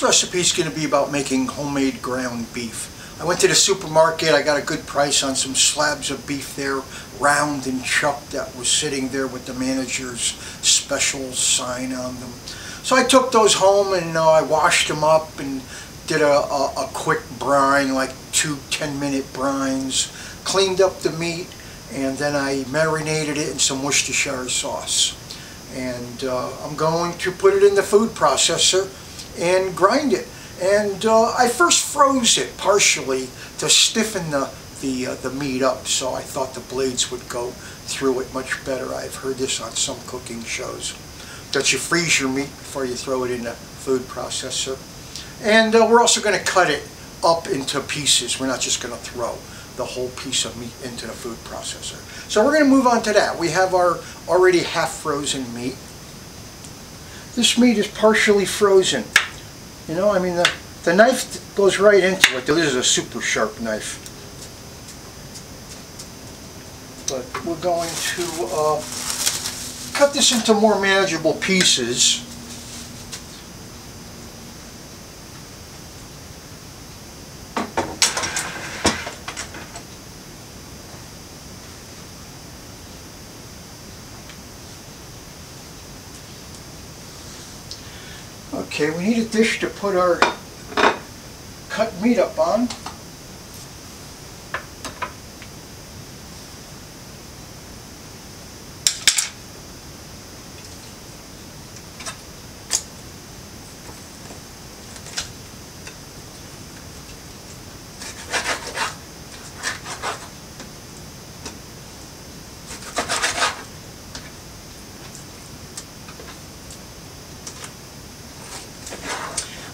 This recipe is going to be about making homemade ground beef. I went to the supermarket, I got a good price on some slabs of beef there, round and chucked, that was sitting there with the manager's special sign on them. So I took those home and I washed them up and did a quick brine, like 2 10-minute brines, cleaned up the meat, and then I marinated it in some Worcestershire sauce. And I'm going to put it in the food processor and grind it. And I first froze it partially to stiffen the meat up, so I thought the blades would go through it much better. I've heard this on some cooking shows, that you freeze your meat before you throw it in the food processor. And we're also going to cut it up into pieces. We're not just going to throw the whole piece of meat into the food processor. So we're going to move on to that. We have our already half frozen meat. This meat is partially frozen. You know, I mean, the knife goes right into it. This is a super sharp knife. But we're going to cut this into more manageable pieces. Okay, we need a dish to put our cut meat up on.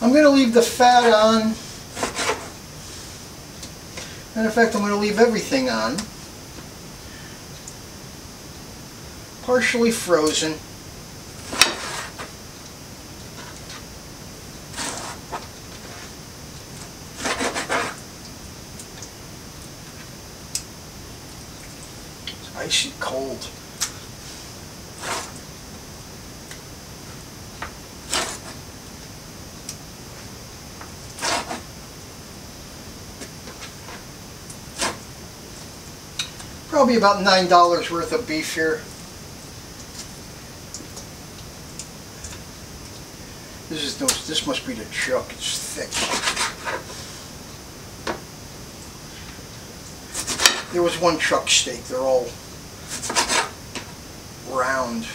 I'm going to leave the fat on. Matter of fact, I'm going to leave everything on. Partially frozen. It's icy cold. Probably about $9 worth of beef here. This must be the chuck. It's thick. There was one chuck steak. They're all round.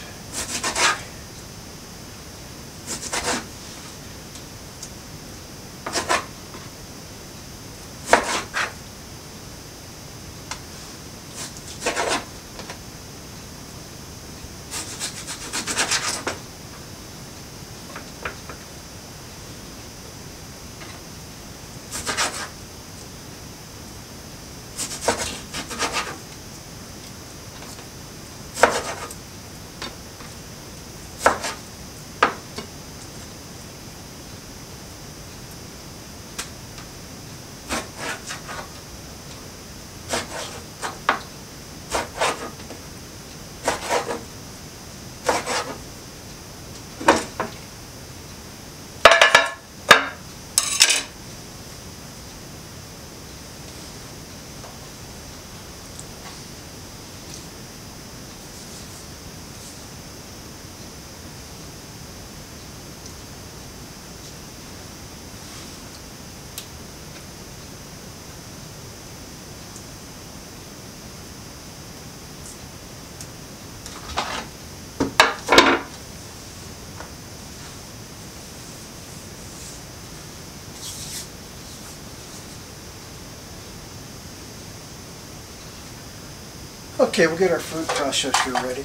Okay, we'll get our food processor ready.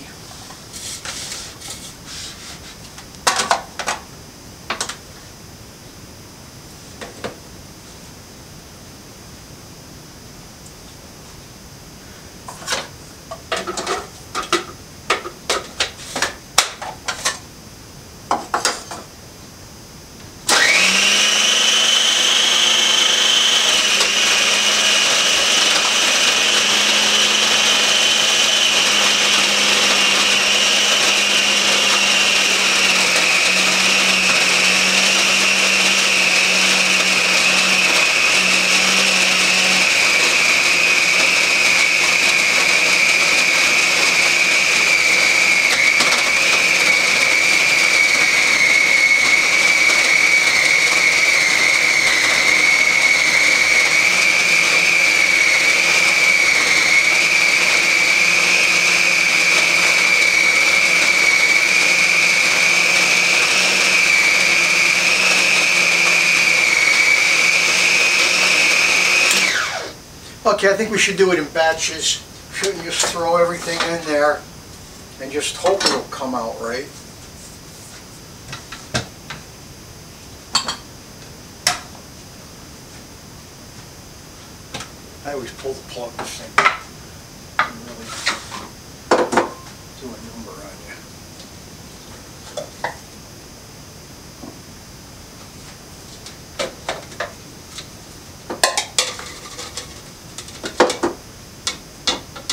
Okay, I think we should do it in batches. Shouldn't just throw everything in there and just hope it'll come out right. I always pull the plug this thing and really do a number on you.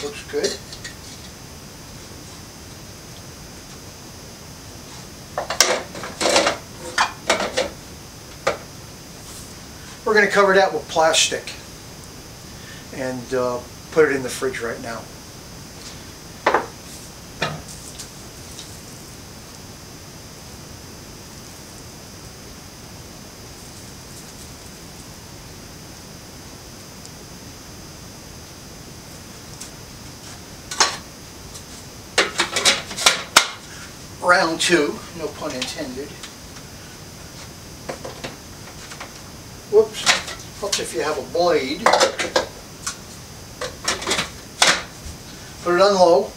Looks good. We're going to cover that with plastic and put it in the fridge right now. Round two, no pun intended. Whoops. Helps if you have a blade. Put it on low.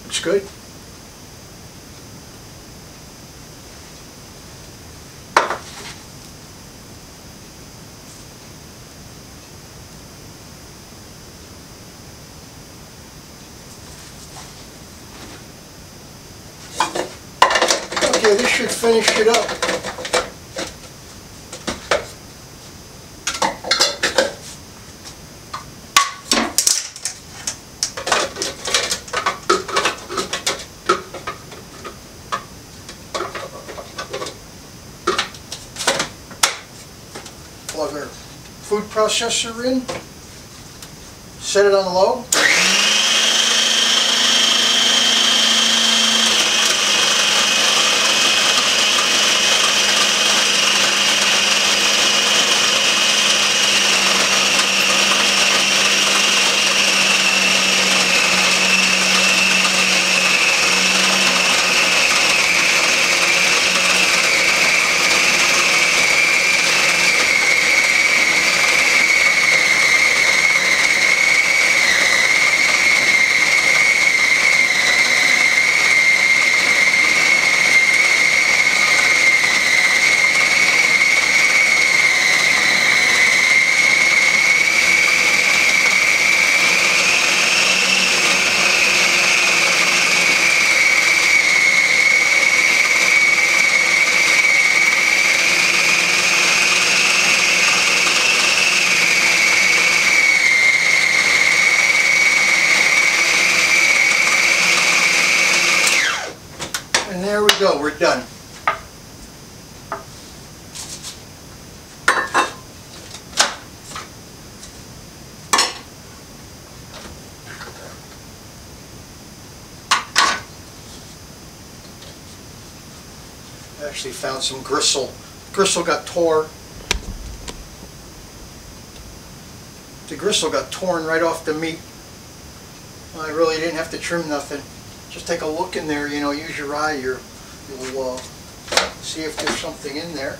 Looks good. Okay, this should finish it up. Plug our food processor in, set it on low. And there we go, we're done. I actually found some gristle. Gristle got tore. The gristle got torn right off the meat. I really didn't have to trim nothing. Just take a look in there, you know, use your eye, you'll see if there's something in there.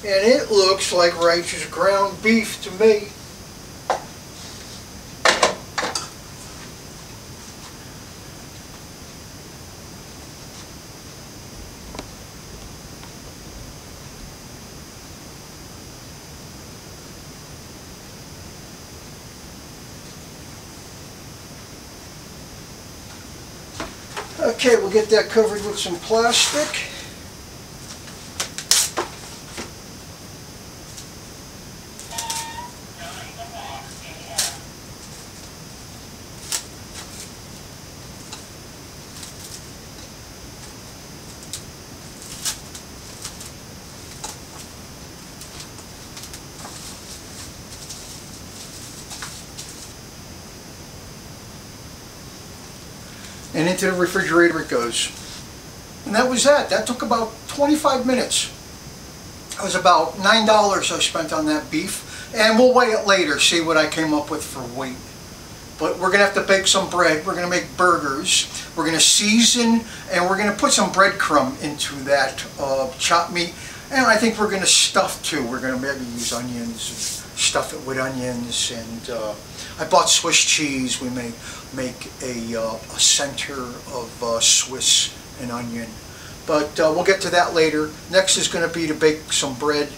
And it looks like righteous ground beef to me. Okay, we'll get that covered with some plastic. And into the refrigerator it goes. And that was that. That took about 25 minutes. That was about $9 I spent on that beef. And we'll weigh it later, see what I came up with for weight. But we're going to have to bake some bread. We're going to make burgers. We're going to season, and we're going to put some breadcrumb into that chopped meat. And I think we're going to stuff too. We're going to maybe use onions and stuff it with onions. And I bought Swiss cheese. We may make a center of Swiss and onion. But we'll get to that later. Next is going to be to bake some bread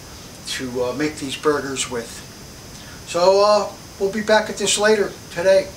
to make these burgers with. So we'll be back at this later today.